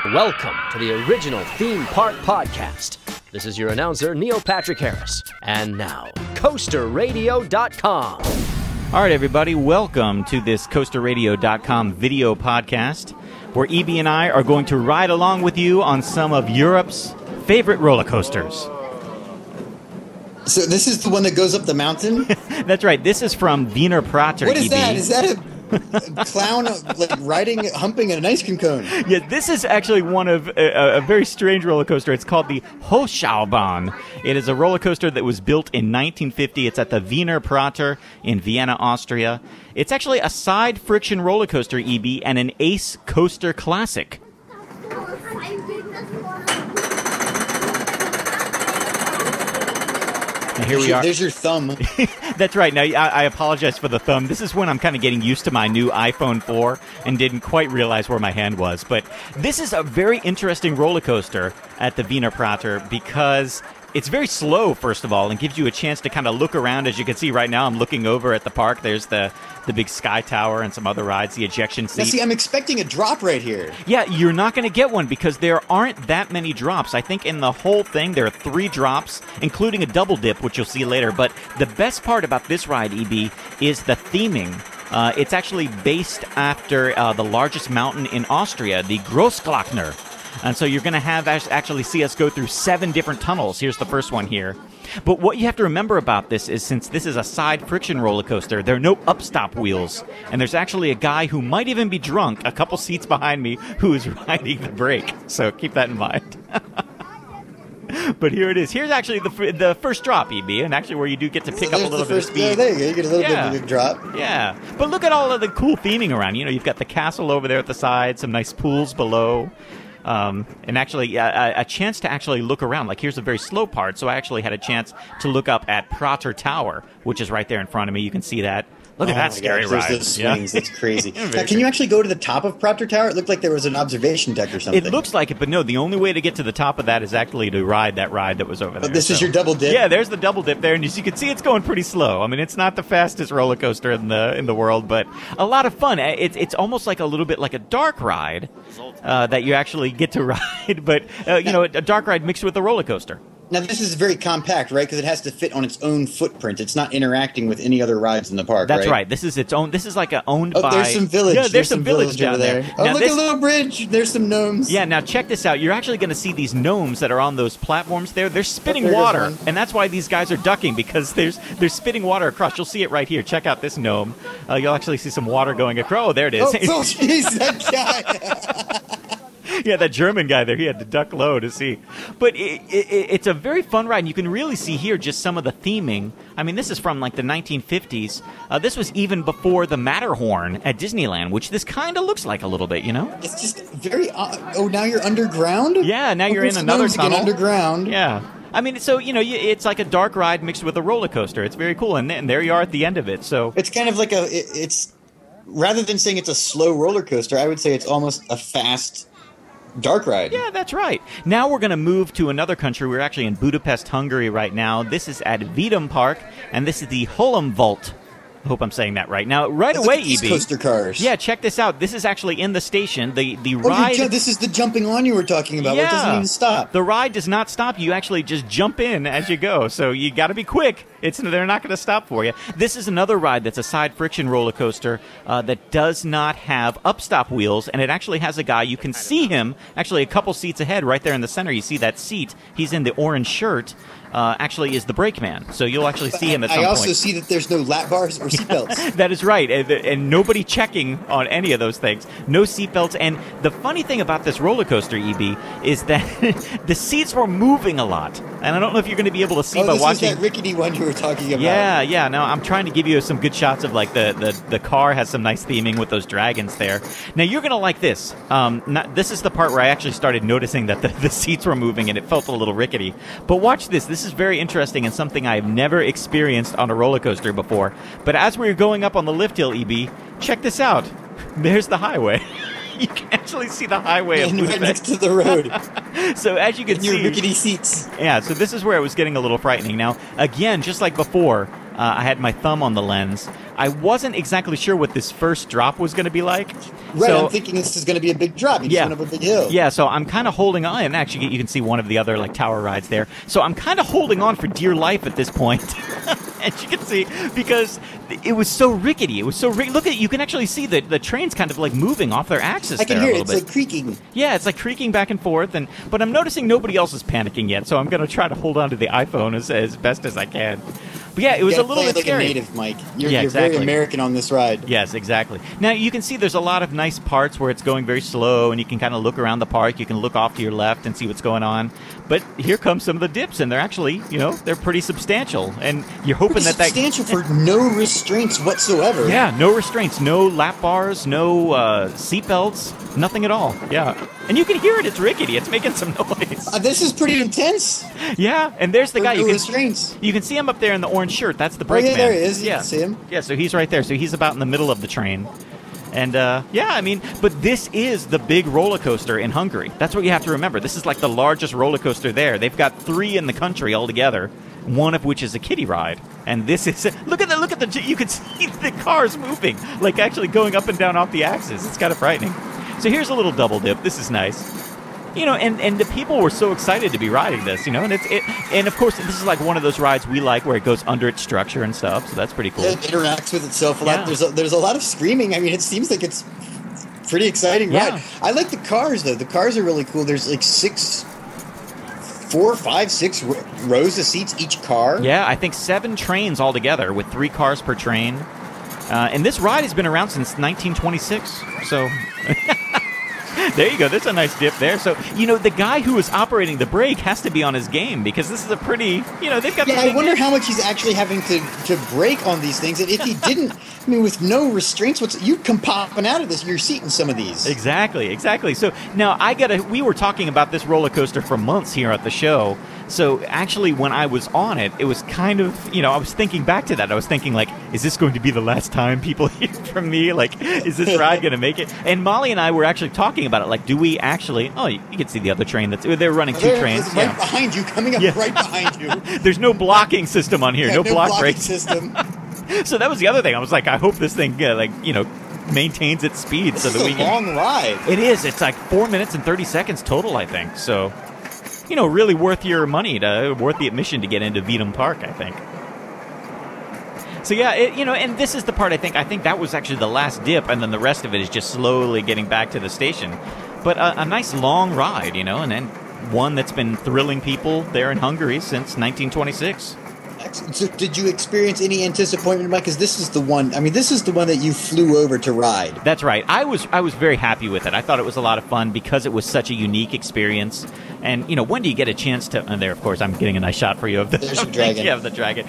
Welcome to the original Theme Park Podcast. This is your announcer, Neil Patrick Harris. And now, CoasterRadio.com. All right, everybody, welcome to this CoasterRadio.com video podcast, where EB and I are going to ride along with you on some of Europe's favorite roller coasters. So this is the one that goes up the mountain? That's right. This is from Wiener Prater. What is EB. that? Is that a clown like humping an ice cream cone? Yeah, this is actually one of a very strange roller coaster. It's called the Hochschaubahn. It is a roller coaster that was built in 1950. It's at the Wiener Prater in Vienna, Austria. It's actually a side friction roller coaster, EB, and an Ace Coaster Classic. And here we are. There's your thumb. That's right. Now, I apologize for the thumb. This is when I'm kind of getting used to my new iPhone 4 and didn't quite realize where my hand was. But this is a very interesting roller coaster at the Wiener Prater because it's very slow, first of all, and gives you a chance to kind of look around. As you can see right now, I'm looking over at the park. There's the big Sky Tower and some other rides, the ejection seat. Now, see, I'm expecting a drop right here. Yeah, you're not going to get one because there aren't that many drops. I think in the whole thing, there are 3 drops, including a double dip, which you'll see later. But the best part about this ride, EB, is the theming. It's actually based after the largest mountain in Austria, the Großglockner. And so you're going to have actually see us go through 7 different tunnels. Here's the first one here. But what you have to remember about this is since this is a side friction roller coaster, there are no upstop wheels. And there's actually a guy who might even be drunk a couple seats behind me who is riding the brake. So keep that in mind. But here it is. Here's actually the first drop, EB, and actually where you do get to pick up a little bit of speed. Yeah, there you go. You get a little bit of a big drop. Yeah. But look at all of the cool theming around. You know, you've got the castle over there at the side, some nice pools below. And actually, a chance to actually look around. Like, here's a very slow part, so I actually had a chance to look up at Prater Tower, which is right there in front of me. You can see that. Look at that scary ride. There's those swings. That's crazy. Now, can you actually go to the top of Prater Tower? It looked like there was an observation deck or something. It looks like it, but no, the only way to get to the top of that is actually to ride that ride that was over there. But this is your double dip? Yeah, there's the double dip there, and as you can see, it's going pretty slow. I mean, it's not the fastest roller coaster in the world, but a lot of fun. It's almost like a little bit like a dark ride that you actually get to ride, but, you know, a dark ride mixed with a roller coaster. Now, this is very compact, right? Because it has to fit on its own footprint. It's not interacting with any other rides in the park, That's right. This is its own. This is like owned by... Oh, there's some village. Yeah, there's some village down there. Oh, now look at a little bridge. There's some gnomes. Yeah, now check this out. You're actually going to see these gnomes that are on those platforms there. They're spitting there goes water, one. and that's why these guys are ducking, because they're spitting water across. You'll see it right here. Check out this gnome. You'll actually see some water going across. Oh, there it is. Oh, jeez, that guy. Yeah, that German guy there, he had to duck low to see. But it's a very fun ride, and you can really see here just some of the theming. I mean, this is from, like, the 1950s. This was even before the Matterhorn at Disneyland, which this kind of looks like a little bit, you know? It's just very odd. Oh, now you're underground? Yeah, now you're in another tunnel. Underground. Yeah. I mean, so, you know, it's like a dark ride mixed with a roller coaster. It's very cool, and there you are at the end of it. So it's kind of like it's rather than saying it's a slow roller coaster, I would say it's almost a fast dark ride. Yeah, that's right. Now we're going to move to another country. We're actually in Budapest, Hungary right now. This is at Vidámpark, and this is the Hullámvasút. I hope I'm saying that right. Now, right away, EB. Coaster cars. Yeah, check this out. This is actually in the station. The Oh, ride. this is the jumping on you were talking about. Yeah. Where it doesn't even stop. The ride does not stop. You actually just jump in as you go. So you got to be quick. They're not going to stop for you. This is another ride that's a side friction roller coaster that does not have upstop wheels, and it actually has a guy. You can see him actually a couple seats ahead, right there in the center. You see that seat. He's in the orange shirt. Actually is the brakeman. So you'll actually see him at some point. I also see that there's no lap bars or seatbelts. That is right. And nobody checking on any of those things. No seatbelts. And the funny thing about this roller coaster, EB, is that the seats were moving a lot. And I don't know if you're going to be able to see by watching. This is that rickety one you were talking about. Yeah. Now, I'm trying to give you some good shots of, like, the car has some nice theming with those dragons there. Now, you're going to like this. This is the part where I actually started noticing that the seats were moving and it felt a little rickety. But watch this. This is very interesting and something I've never experienced on a roller coaster before. But as we were going up on the lift hill, EB, check this out. There's the highway. You can actually see the highway of Budapest. Right next to the road. So as you can see... your rickety seats. Yeah, so this is where it was getting a little frightening. Now, again, just like before, I had my thumb on the lens. I wasn't exactly sure what this first drop was going to be like. Right, so, I'm thinking this is going to be a big drop. You just went up a big hill. Yeah, so I'm kind of holding on. And actually, you can see one of the other like tower rides there. So I'm kind of holding on for dear life at this point. As you can see, because it was so rickety. It was so rickety. Look at it. You can actually see the train's kind of like moving off their axis. I can there hear a it. little It's bit. like creaking. Yeah, it's like creaking back and forth. But I'm noticing nobody else is panicking yet. So I'm going to try to hold on to the iPhone as best as I can. But yeah, it was a little bit like scary. A native, Mike. You're exactly. very American on this ride. Yes, exactly. Now, you can see there's a lot of nice parts where it's going very slow, and you can kind of look around the park. You can look off to your left and see what's going on. But here come some of the dips, and they're actually, they're pretty substantial. And you're hoping that substantial for no restraints whatsoever. Yeah, no restraints. No lap bars, no seat belts, nothing at all. Yeah. And you can hear it. It's rickety. It's making some noise. This is pretty intense. Yeah, and there's the guy. No restraints. You can see him up there in the orange shirt. That's the brakeman. Yeah, there he is. Yeah. You can see him. Yeah, so he's right there. So he's about in the middle of the train. And, but this is the big roller coaster in Hungary. That's what you have to remember. This is like the largest roller coaster there. They've got 3 in the country altogether, one of which is a kiddie ride. And this is, look at the, you can see the cars moving, like actually going up and down off the axis. It's kind of frightening. So here's a little double dip. This is nice. And the people were so excited to be riding this, and of course this is like one of those rides we like where it goes under its structure and stuff, so that's pretty cool. It interacts with itself a lot. There's a lot of screaming. I mean, it seems like it's pretty exciting ride. I like the cars though. The cars are really cool. There's like 4, 5, 6 rows of seats each car. Yeah, I think 7 trains altogether with 3 cars per train. And this ride has been around since 1926, so... There you go. There's a nice dip there. So, the guy who is operating the brake has to be on his game because this is a pretty, they've got... Yeah, I wonder how much he's actually having to brake on these things. And if he didn't, with no restraints, you'd come popping out of your seat in some of these. Exactly. So, now, we were talking about this roller coaster for months here at the show. So, actually, when I was on it, it was kind of, I was thinking back to that. I was thinking, like, is this going to be the last time people hear from me? Like, is this ride going to make it? And Molly and I were actually talking about it. Like, do we actually... Oh, you can see the other train. They're running 2 trains. Right behind you, coming up right behind you. There's no blocking system on here. Yeah, no block blocking brake system. So that was the other thing. I was like, I hope this thing, maintains its speed. This is a long ride. It is. It's like 4 minutes and 30 seconds total, I think. So... really worth your money, worth the admission to get into Vidámpark, I think. So yeah, and this is the part I think that was actually the last dip, and then the rest of it is just slowly getting back to the station. But a nice long ride, and then one that's been thrilling people there in Hungary since 1926. So did you experience any disappointment, Mike? Because this is the one. I mean, this is the one that you flew over to ride. That's right. I was very happy with it. I thought it was a lot of fun because it was such a unique experience. And when do you get a chance to? And there, of course, I'm getting a nice shot for you of the dragon. Yeah, of the dragon.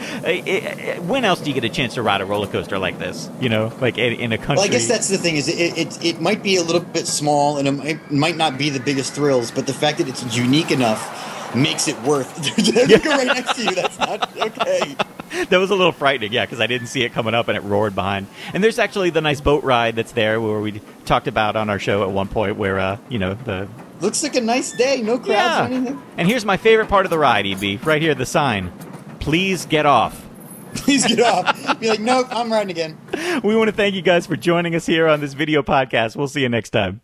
When else do you get a chance to ride a roller coaster like this? Like in a country. Well, I guess that's the thing. Is it might be a little bit small and it might not be the biggest thrills, but the fact that it's unique enough makes it worth. Go right next to you. That's not okay. That was a little frightening, yeah, because I didn't see it coming up and it roared behind. And there's actually the nice boat ride that's there where we talked about on our show at one point where, the... Looks like a nice day. No crowds or anything. And here's my favorite part of the ride, EB. Right here, the sign. Please get off. Please get off. Be like, nope, I'm riding again. We want to thank you guys for joining us here on this video podcast. We'll see you next time.